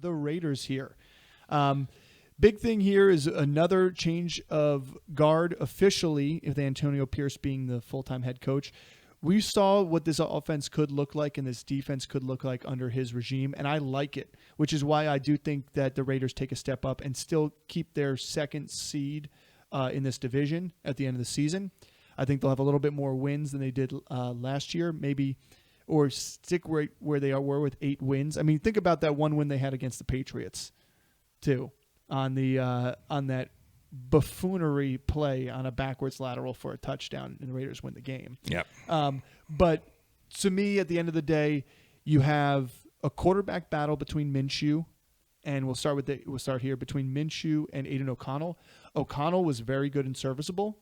the Raiders here. Big thing here is another change of guard officially, with Antonio Pierce being the full-time head coach. We saw what this offense could look like and this defense could look like under his regime, and I like it, which is why I do think that the Raiders take a step up and still keep their second seed in this division at the end of the season. I think they'll have a little bit more wins than they did last year, maybe, or stick where they were with 8 wins. I mean, think about that one win they had against the Patriots, too, on that buffoonery play on a backwards lateral for a touchdown, and the Raiders win the game. Yep. But to me, at the end of the day, you have a quarterback battle between Minshew, and we'll start here between Minshew and Aiden O'Connell. O'Connell was very good and serviceable,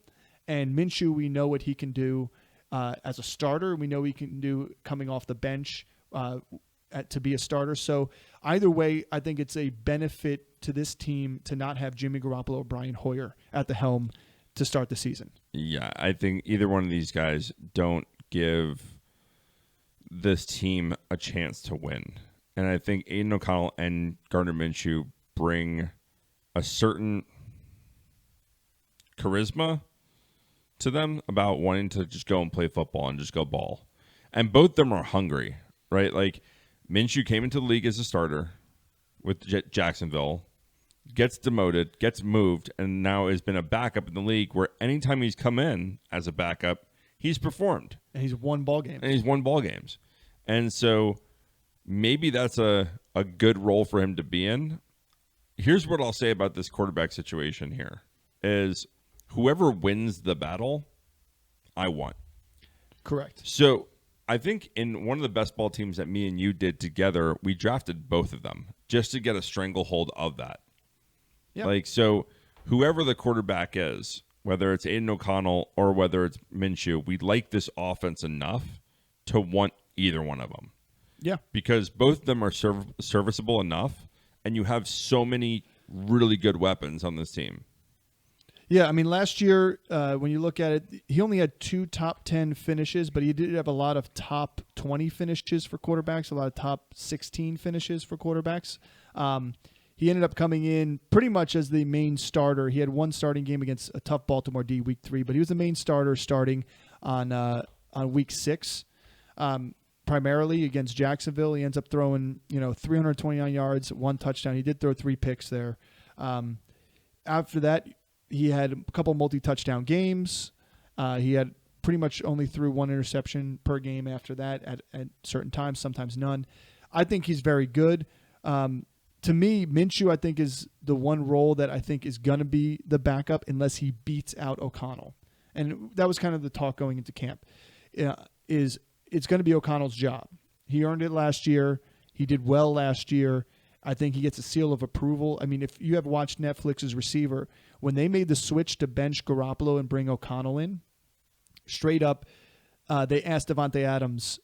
and Minshew, we know what he can do as a starter. We know what he can do coming off the bench to be a starter. So either way, I think it's a benefit to this team to not have Jimmy Garoppolo or Brian Hoyer at the helm to start the season. Yeah, I think either one of these guys don't give this team a chance to win. And I think Aiden O'Connell and Gardner Minshew bring a certain charisma to them about wanting to just go and play football and just go ball. And both of them are hungry, right? Like, Minshew came into the league as a starter with Jacksonville, gets demoted, gets moved, and now has been a backup in the league where anytime he's come in as a backup, he's performed. And he's won ball games. And so maybe that's a good role for him to be in. Here's what I'll say about this quarterback situation here is whoever wins the battle, I want. Correct. So I think in one of the best ball teams that me and you did together, we drafted both of them just to get a stranglehold of that. Yep. Like, so whoever the quarterback is, whether it's Aiden O'Connell or whether it's Minshew, we like this offense enough to want either one of them. Yeah. Because both of them are serviceable enough, and you have so many really good weapons on this team. Yeah, I mean, last year, when you look at it, he only had 2 top 10 finishes, but he did have a lot of top 20 finishes for quarterbacks, a lot of top 16 finishes for quarterbacks. He ended up coming in pretty much as the main starter. He had one starting game against a tough Baltimore D week 3, but he was the main starter starting on week 6, primarily against Jacksonville. He ends up throwing 329 yards, 1 touchdown. He did throw 3 picks there. After that, he had a couple multi-touchdown games. He had pretty much only threw 1 interception per game after that at certain times, sometimes none. I think he's very good. To me, Minshew, I think, is the one role that I think is going to be the backup unless he beats out O'Connell. And that was kind of the talk going into camp, is it's going to be O'Connell's job. He earned it last year. He did well last year. I think he gets a seal of approval. I mean, if you have watched Netflix's Receiver, when they made the switch to bench Garoppolo and bring O'Connell in, straight up, they asked Davante Adams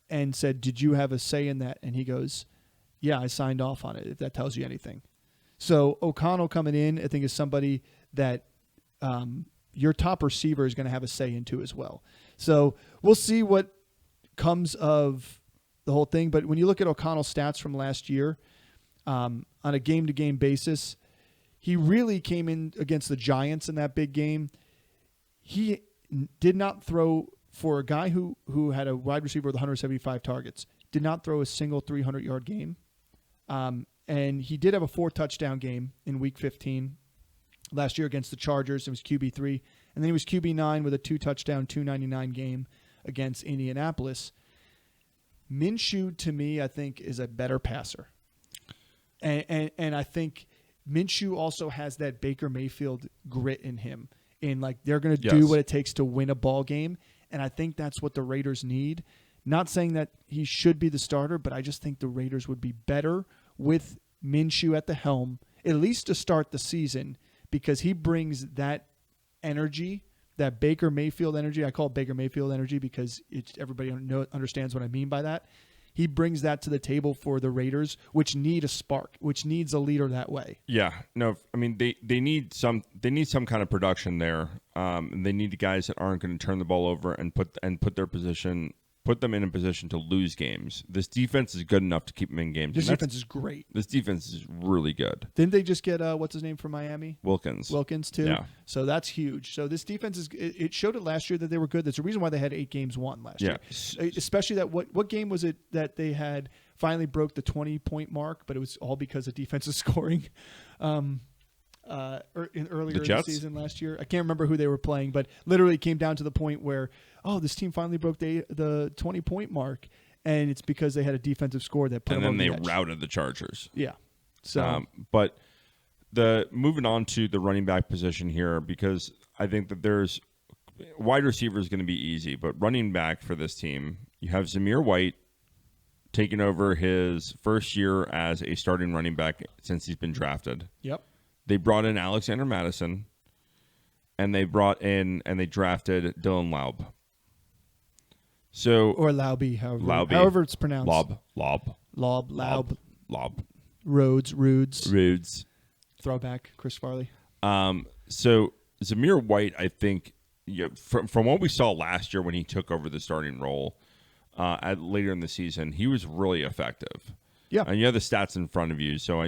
and said, "Did you have a say in that?" And he goes, "Yeah, I signed off on it, if that tells you anything." So O'Connell coming in, I think, is somebody that your top receiver is going to have a say into as well. So we'll see what comes of the whole thing. But when you look at O'Connell's stats from last year, on a game-to-game basis, he really came in against the Giants in that big game. He did not throw, for a guy who had a wide receiver with 175 targets, did not throw a single 300-yard game. And he did have a 4-touchdown game in Week 15 last year against the Chargers. It was QB3. And then he was QB9 with a 2-touchdown, 299 game against Indianapolis. Minshew, to me, I think, is a better passer. And I think Minshew also has that Baker Mayfield grit in him. In like they're going to do what it takes to win a ball game. And I think that's what the Raiders need. Not saying that he should be the starter, but I just think the Raiders would be better with Minshew at the helm, at least to start the season, because he brings that energy, that Baker Mayfield energy. I call it Baker Mayfield energy because everybody understands what I mean by that. He brings that to the table for the Raiders, which need a spark, which needs a leader that way. Yeah, no, I mean they need some kind of production there. And they need guys that aren't going to turn the ball over and put their position put them in a position to lose games. This defense is good enough to keep them in games. This defense is great. This defense is really good. Didn't they just get what's his name from Miami? Wilkins too. Yeah. So that's huge. So this defense it showed it last year that they were good. That's the reason why they had 8 games won last year. Especially that what game was it that they had finally broke the 20-point mark, but it was all because of defensive scoring. Earlier in the season last year. I can't remember who they were playing, but literally it came down to the point where, this team finally broke the 20-point mark, and it's because they had a defensive score that put them over the edge. And then they routed the Chargers. Yeah. So, but moving on to the running back position here, because I think that there's wide receiver is going to be easy, but running back for this team, you have Zamir White taking over his first year as a starting running back since he's been drafted. Yep. They brought in Alexander Madison, and they drafted Dylan Laub. So or Laube, however it's pronounced. Laub. Rudes. Throwback, Chris Farley. So Zamir White, I think, from what we saw last year when he took over the starting role later in the season, he was really effective. Yeah, and you have the stats in front of you, so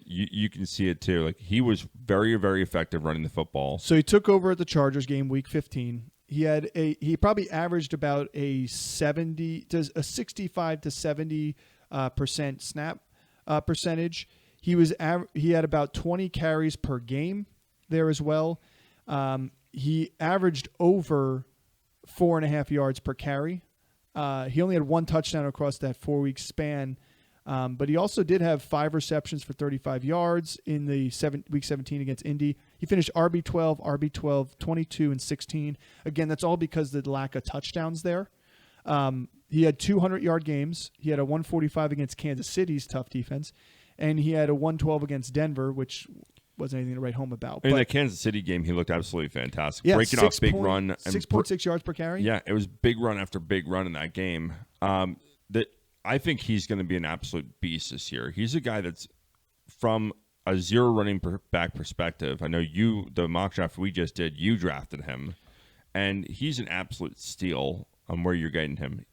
you can see it too. Like he was very, very effective running the football. So he took over at the Chargers game, Week 15. He probably averaged about a 65 to 70% snap percentage. He had about 20 carries per game there as well. He averaged over 4.5 yards per carry. He only had 1 touchdown across that 4-week span. But he also did have 5 receptions for 35 yards in the Week 17 against Indy. He finished RB12, 22, and 16. Again, that's all because of the lack of touchdowns there. He had 200-yard games. He had a 145 against Kansas City's tough defense. And he had a 112 against Denver, which wasn't anything to write home about. In the Kansas City game, he looked absolutely fantastic. Yeah, breaking off big run. 6.6 yards per carry. Yeah, it was big run after big run in that game. I think he's going to be an absolute beast this year. He's a guy that's from a zero running back perspective. I know the mock draft we just did, you drafted him, and he's an absolute steal on where you're getting him.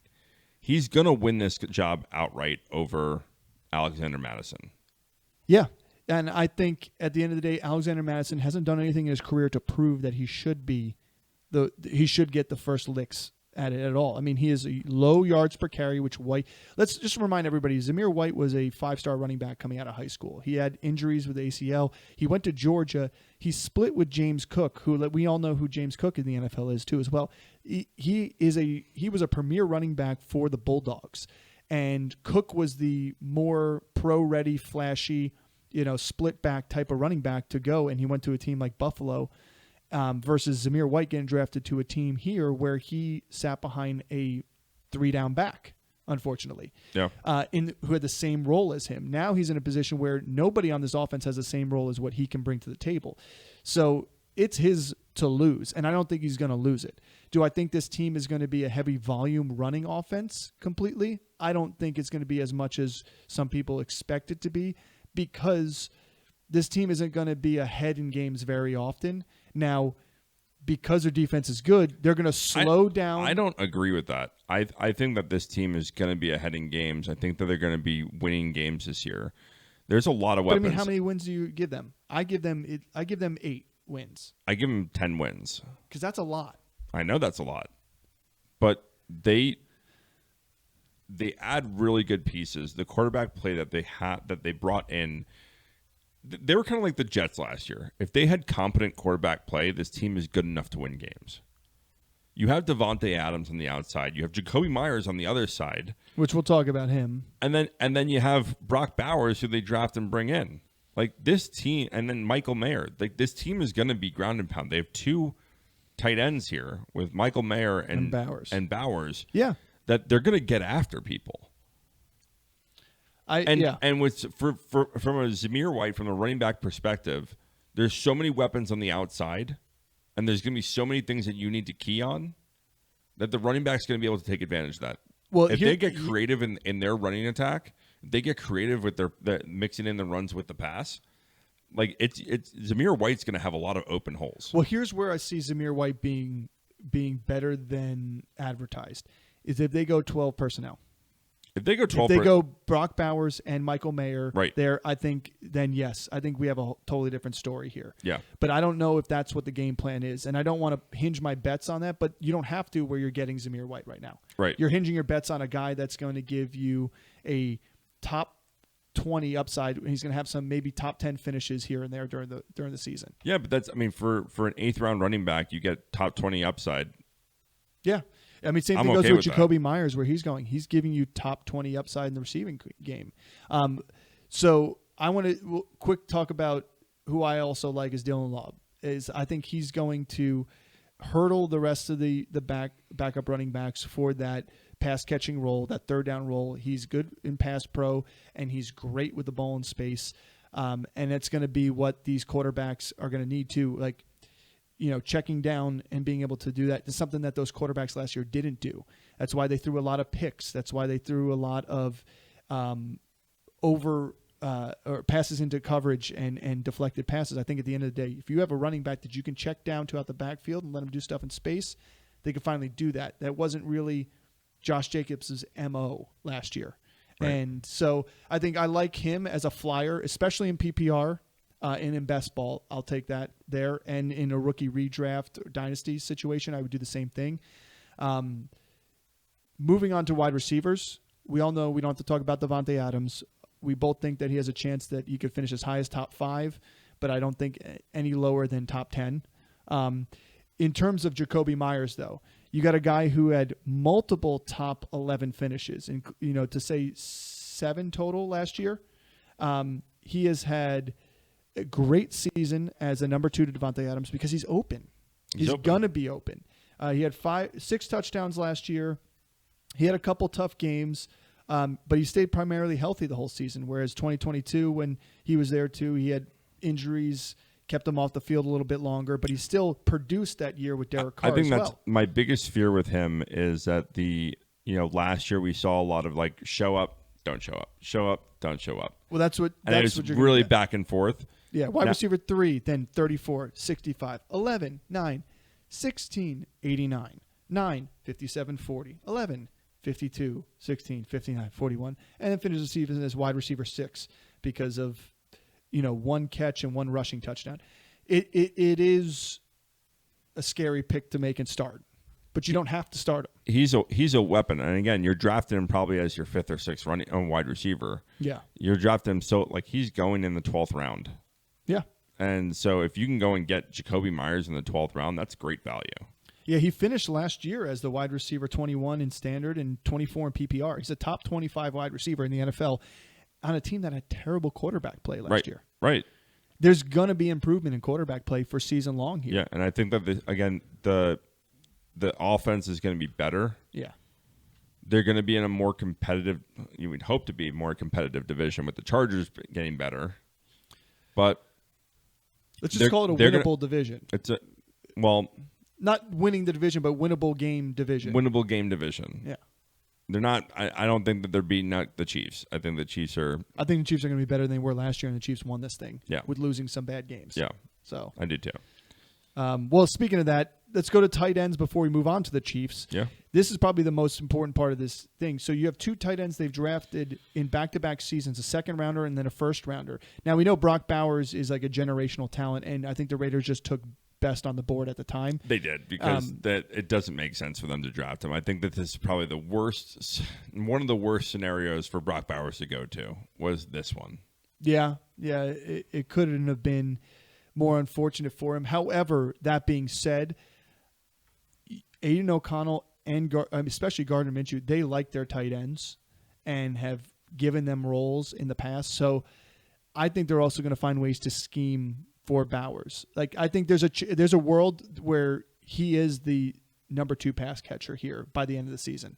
He's going to win this job outright over Alexander Madison. Yeah, and I think at the end of the day, Alexander Madison hasn't done anything in his career to prove that he should get the first licks at it at all. I mean, he is a low yards per carry, which White. Let's just remind everybody, Zamir White was a 5-star running back coming out of high school. He had injuries with ACL. He went to Georgia. He split with James Cook, who we all know who James Cook in the NFL is too as well. He was a premier running back for the Bulldogs, and Cook was the more pro-ready, flashy, split back type of running back to go, and he went to a team like Buffalo. Versus Zamir White getting drafted to a team here where he sat behind a 3-down back, unfortunately. Yeah. Who had the same role as him. Now he's in a position where nobody on this offense has the same role as what he can bring to the table. So it's his to lose, and I don't think he's going to lose it. Do I think this team is going to be a heavy volume running offense completely? I don't think it's going to be as much as some people expect it to be, because this team isn't going to be ahead in games very often. Now, because their defense is good, they're going to slow down. I don't agree with that. I think that this team is going to be ahead in games. I think that they're going to be winning games this year. There's a lot of weapons. But I mean, how many wins do you give them? I give them 8 wins. I give them 10 wins. Because that's a lot. I know that's a lot. But they add really good pieces. The quarterback play that they brought in, they were kind of like the Jets last year. If they had competent quarterback play, this team is good enough to win games. You have Davante Adams on the outside. You have Jacoby Myers on the other side, which we'll talk about him. And then you have Brock Bowers, who they draft and bring in. Like this team, and then Michael Mayer. Like this team is going to be ground and pound. They have 2 tight ends here with Michael Mayer and Bowers. Yeah, that they're going to get after people. And with from a Zamir White, from a running back perspective, there's so many weapons on the outside, and there's going to be so many things that you need to key on, that the running back's going to be able to take advantage of that. Well, if they get creative in their running attack, if they get creative with their mixing in the runs with the pass, like it's Zamir White's going to have a lot of open holes. Well, here's where I see Zamir White being better than advertised. is if they go 12 personnel. If they go 12, if they go Brock Bowers and Michael Mayer right there, I think then yes, I think we have a totally different story here. Yeah. But I don't know if that's what the game plan is, and I don't want to hinge my bets on that. But you don't have to where you're getting Zamir White right now. Right. You're hinging your bets on a guy that's going to give you a top 20 upside. He's going to have some maybe top 10 finishes here and there during the season. Yeah, but that's for an 8th round running back, you get top 20 upside. Yeah. I mean, same thing goes with Jacoby Myers, where he's going. He's giving you top 20 upside in the receiving game. So I want to quick talk about who I also like is Dylan Laub. I think he's going to hurdle the rest of the backup running backs for that pass catching role, that third down role. He's good in pass pro, and he's great with the ball in space. And it's going to be what these quarterbacks are going to need to, like, checking down and being able to do that is something that those quarterbacks last year didn't do. That's why they threw a lot of picks. That's why they threw a lot of or passes into coverage and deflected passes. I think at the end of the day, if you have a running back that you can check down to out the backfield and let him do stuff in space, they can finally do that. That wasn't really Josh Jacobs' MO last year. Right. And so I think I like him as a flyer, especially in PPR. And in best ball, I'll take that there. And in a rookie redraft or dynasty situation, I would do the same thing. Moving on to wide receivers, we all know we don't have to talk about Davante Adams. We both think that he has a chance that he could finish as high as top 5, but I don't think any lower than top 10. In terms of Jacoby Myers, though, you got a guy who had multiple top 11 finishes, and to say 7 total last year. He has had a great season as a number 2 to Davante Adams because he's open. He's going to be open. He had 6 touchdowns last year. He had a couple tough games, but he stayed primarily healthy the whole season, whereas 2022, when he was there too, he had injuries, kept him off the field a little bit longer, but he still produced that year with Derek Carr. I think as that's well. My biggest fear with him is that last year we saw a lot of like show up, don't show up, show up, don't show up. Well, that's what it was really back and forth. Yeah, wide receiver 3, then 34, 65, 11, 9, 16, 89, 9, 57, 40, 11, 52, 16, 59, 41, and then finishes the season as wide receiver 6 because of, 1 catch and 1 rushing touchdown. It is a scary pick to make and start, but you don't have to start him. He's a weapon, and again, you're drafting him probably as your 5th or 6th wide receiver. Yeah, you're drafting him so like he's going in the 12th round. Yeah. And so if you can go and get Jacoby Myers in the 12th round, that's great value. Yeah, he finished last year as the wide receiver 21 in standard and 24 in PPR. He's a top 25 wide receiver in the NFL on a team that had terrible quarterback play last year. Right. There's going to be improvement in quarterback play for season long here. Yeah, and I think that, the offense is going to be better. Yeah. They're going to be in a more competitive, you would hope to be more competitive division with the Chargers getting better. But let's just call it a winnable division. Not winning the division, but winnable game division. Winnable game division. Yeah. They're not. I don't think that they're beating out the Chiefs. I think the Chiefs are. I think the Chiefs are going to be better than they were last year, and the Chiefs won this thing. Yeah. With losing some bad games. Yeah. So I do too. Well, speaking of that, let's go to tight ends before we move on to the Chiefs. Yeah. This is probably the most important part of this thing. So you have 2 tight ends they've drafted in back-to-back seasons, a 2nd rounder and then a 1st rounder. Now we know Brock Bowers is like a generational talent, and I think the Raiders just took best on the board at the time. They did because it doesn't make sense for them to draft him. I think that this is probably one of the worst scenarios for Brock Bowers to go to was this one. Yeah, it couldn't have been more unfortunate for him. However, that being said, Aiden O'Connell and especially Gardner Minshew, they like their tight ends and have given them roles in the past. So I think they're also going to find ways to scheme for Bowers. Like I think there's a world where he is the number 2 pass catcher here by the end of the season.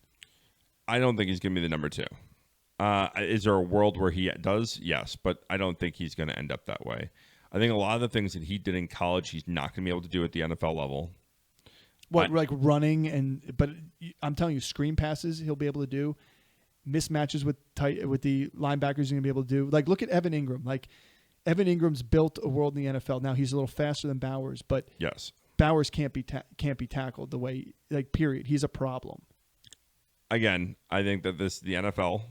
I don't think he's going to be the number 2. Is there a world where he does? Yes, but I don't think he's going to end up that way. I think a lot of the things that he did in college, he's not going to be able to do at the NFL level. Like running but I'm telling you, screen passes he'll be able to do. Mismatches with the linebackers he's going to be able to do. Like look at Evan Ingram. Like Evan Ingram's built a world in the NFL. Now he's a little faster than Bowers, but yes, Bowers can't be tackled the way, like, period. He's a problem. again, I think that this is the NFL.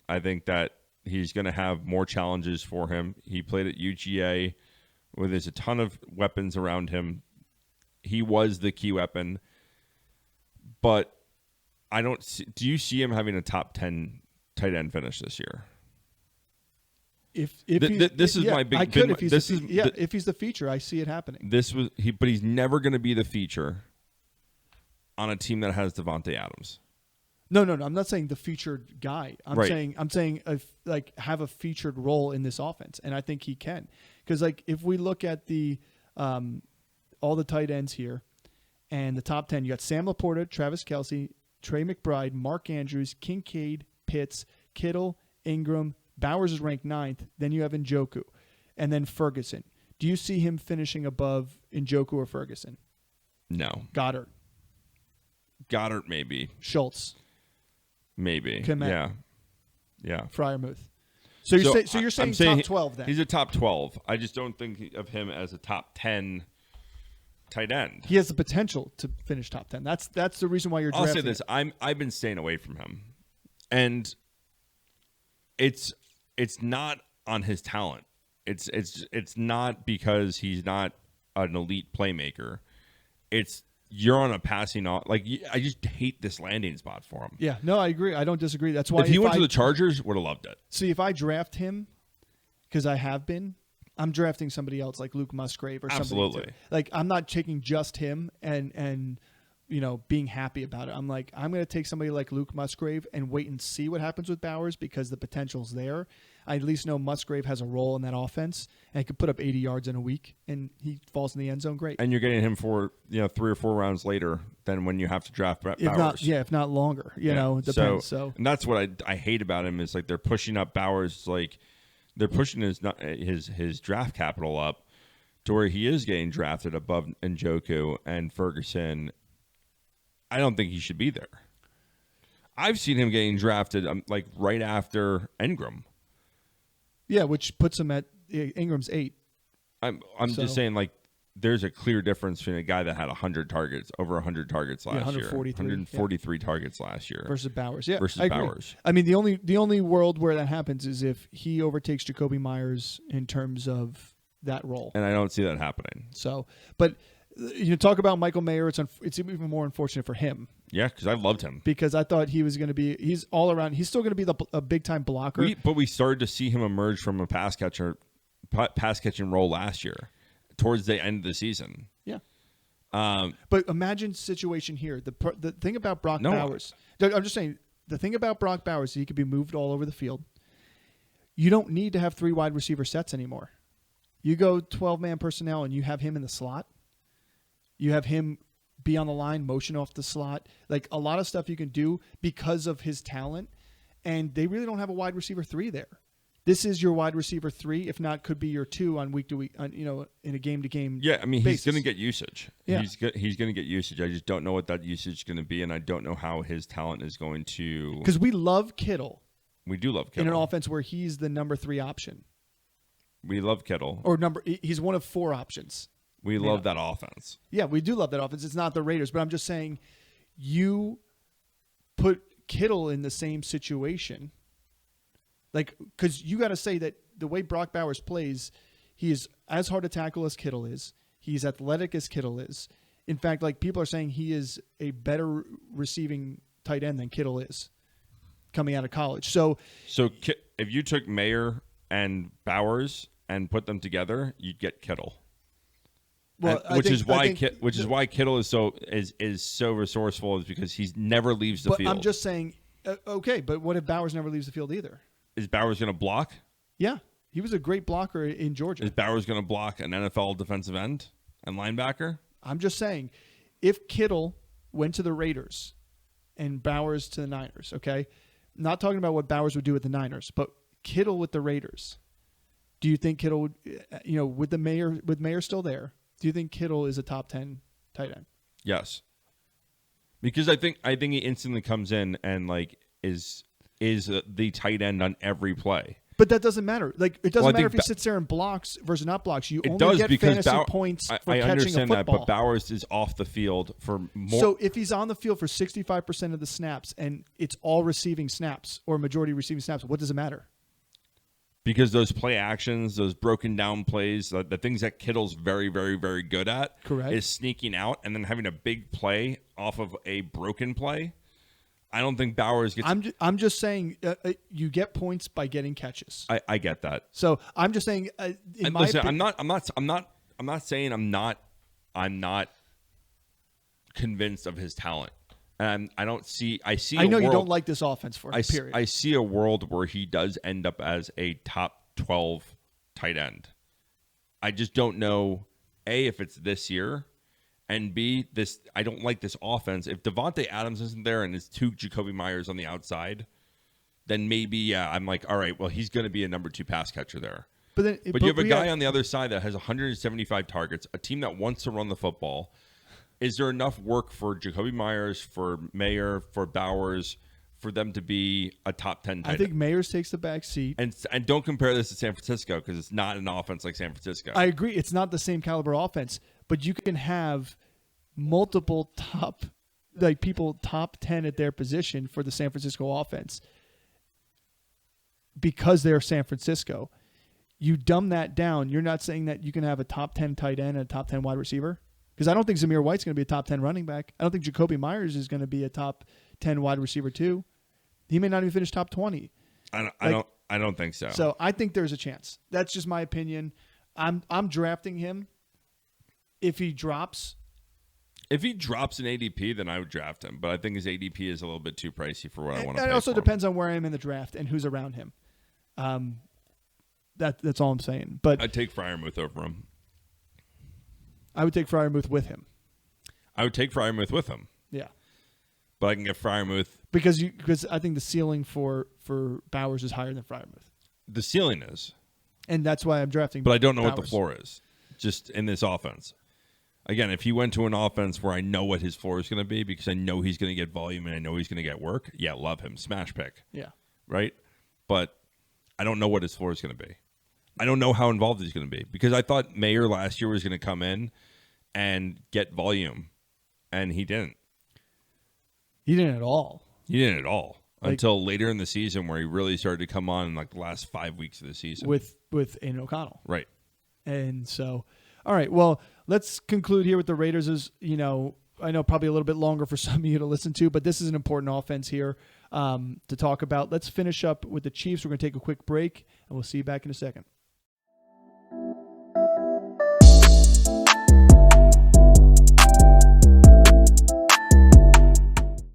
I think that he's going to have more challenges for him. He played at UGA where there's a ton of weapons around him. He was the key weapon. But I don't see, do you see him having a top 10 tight end finish this year? If this is my big. I could if he's if he's the feature, I see it happening. But he's never going to be the feature on a team that has Davante Adams. No. I'm not saying the featured guy. I'm Right. saying have a featured role in this offense, and I think he can. Because like if we look at the all the tight ends here, and the top 10, you got Sam Laporta, Travis Kelce, Trey McBride, Mark Andrews, Kincaid, Pitts, Kittle, Ingram. Bowers is ranked 9th. Then you have Njoku, and then Ferguson. Do you see him finishing above Njoku or Ferguson? No. Goddard, maybe. Schultz, Maybe. Kmet. Yeah. Freiermuth. So you're saying top 12 then? He's a top 12. I just don't think of him as a top 10 tight end. He has the potential to finish top 10. That's the reason why you're drafting. I'll say this: I've been staying away from him, and it's not on his talent. It's not because he's not an elite playmaker. It's you're on a passing off. Like I just hate this landing spot for him. Yeah, no, I agree. I don't disagree. That's why if he went to the Chargers, would have loved it. See, if I draft him, because I have been, I'm drafting somebody else like Luke Musgrave or somebody. Absolutely. Like I'm not taking just him and being happy about it. I'm like, I'm going to take somebody like Luke Musgrave and wait and see what happens with Bowers because the potential's there. I at least know Musgrave has a role in that offense and could put up 80 yards in a week and he falls in the end zone. Great. And you're getting him for 3 or 4 rounds later than when you have to draft Bowers. If not longer. It depends. So and that's what I hate about him is like they're pushing up Bowers, like they're pushing his draft capital up to where he is getting drafted above Njoku and Ferguson. I don't think he should be there. I've seen him getting drafted like right after Ingram. Yeah, which puts him at Ingram's 8. I'm just saying like there's a clear difference between a guy that had over 100 targets last year, 143 targets last year versus Bowers. Yeah, versus Bowers. I mean, the only world where that happens is if he overtakes Jacoby Myers in terms of that role, and I don't see that happening. So, but talk about Michael Mayer. It's even more unfortunate for him. Yeah, because I loved him. Because I thought he was going to be. He's all around. He's still going to be a big time blocker. But we started to see him emerge from a pass catching role last year, towards the end of the season. Yeah. But imagine situation here. The thing about Brock Bowers. I'm just saying the thing about Brock Bowers is he could be moved all over the field. You don't need to have 3 wide receiver sets anymore. You go 12-man personnel and you have him in the slot. You have him be on the line, motion off the slot. Like a lot of stuff you can do because of his talent. And they really don't have a wide receiver 3 there. This is your wide receiver 3, if not, could be your 2 on week to week, in a game to game. Yeah, I mean, basis. He's going to get usage. Yeah. He's going to get usage. I just don't know what that usage is going to be, and I don't know how his talent is going to. Because we love Kittle. We do love Kittle in an offense where he's the number 3 option. We love Kittle. Or he's one of 4 options. We love that offense. Yeah, we do love that offense. It's not the Raiders, but I'm just saying you put Kittle in the same situation. Like, because you got to say that the way Brock Bowers plays, he is as hard to tackle as Kittle is. He's athletic as Kittle is. In fact, like people are saying he is a better receiving tight end than Kittle is coming out of college. So if you took Mayer and Bowers and put them together, you'd get Kittle. Well, which is why Kittle is so resourceful, is because he never leaves the field. I'm just saying, okay, but what if Bowers never leaves the field either? Is Bowers going to block? Yeah, he was a great blocker in Georgia. Is Bowers going to block an NFL defensive end and linebacker? I'm just saying, if Kittle went to the Raiders and Bowers to the Niners, okay, not talking about what Bowers would do with the Niners, but Kittle with the Raiders, do you think Kittle would, with Mayer still there? Do you think Kittle is a top 10 tight end? Yes. Because I think he instantly comes in and like is the tight end on every play. But that doesn't matter. Like it doesn't Well, I matter think if he sits there and blocks versus not blocks. You It only does get because fantasy points for I catching a understand that, football. but Bowers is off the field for more. So if he's on the field for 65% of the snaps and it's all receiving snaps or majority receiving snaps, what does it matter? Because those play actions, those broken down plays, the things that Kittle's very, very, very good at, Correct. is sneaking out and then having a big play off of a broken play. I don't think Bowers gets. I'm just saying you get points by getting catches. I get that. So I'm just saying. In my Listen, opinion, I'm not saying I'm not convinced of his talent. And I don't see. I see. I know a world, you don't like this offense for him, period. I see a world where he does end up as a top 12 tight end. I just don't know, A, if it's this year, and B, I don't like this offense. If Davante Adams isn't there and it's two Jacoby Myers on the outside, then maybe, yeah, I'm like, all right, well, he's going to be a number 2 pass catcher there. But you have a guy on the other side that has 175 targets, a team that wants to run the football. Is there enough work for Jacoby Myers, for Mayer, for Bowers, for them to be a top 10 tight end? I think Mayers takes the back seat. And don't compare this to San Francisco because it's not an offense like San Francisco. I agree. It's not the same caliber offense, but you can have multiple top 10 at their position for the San Francisco offense because they're San Francisco. You dumb that down. You're not saying that you can have a top 10 tight end and a top 10 wide receiver? Because I don't think Zamir White's going to be a top 10 running back. I don't think Jacoby Myers is going to be a top 10 wide receiver too. He may not even finish top 20. I don't think so. So I think there's a chance. That's just my opinion. I'm drafting him. If he drops an ADP, then I would draft him. But I think his ADP is a little bit too pricey for what I want to pay. It also for him. depends on where I am in the draft and who's around him. That's all I'm saying. But I'd take Freiermuth over him. I would take Freiermuth with him. I would take Freiermuth with him. Yeah. But I can get Freiermuth. Because I think the ceiling for Bowers is higher than Freiermuth. The ceiling is. And that's why I'm drafting But I don't know Bowers. what the floor is. Just in this offense. Again, if he went to an offense where I know what his floor is going to be because I know he's going to get volume and I know he's going to get work, yeah, love him. Smash pick. Yeah. Right? But I don't know what his floor is going to be. I don't know how involved he's going to be because I thought Mayer last year was going to come in and get volume, and he didn't. He didn't at all. He didn't at all until later in the season where he really started to come on in like the last 5 weeks of the season. With Aiden O'Connell. Right. And so, all right, well, let's conclude here with the Raiders. I know probably a little bit longer for some of you to listen to, but this is an important offense here to talk about. Let's finish up with the Chiefs. We're going to take a quick break, and we'll see you back in a second.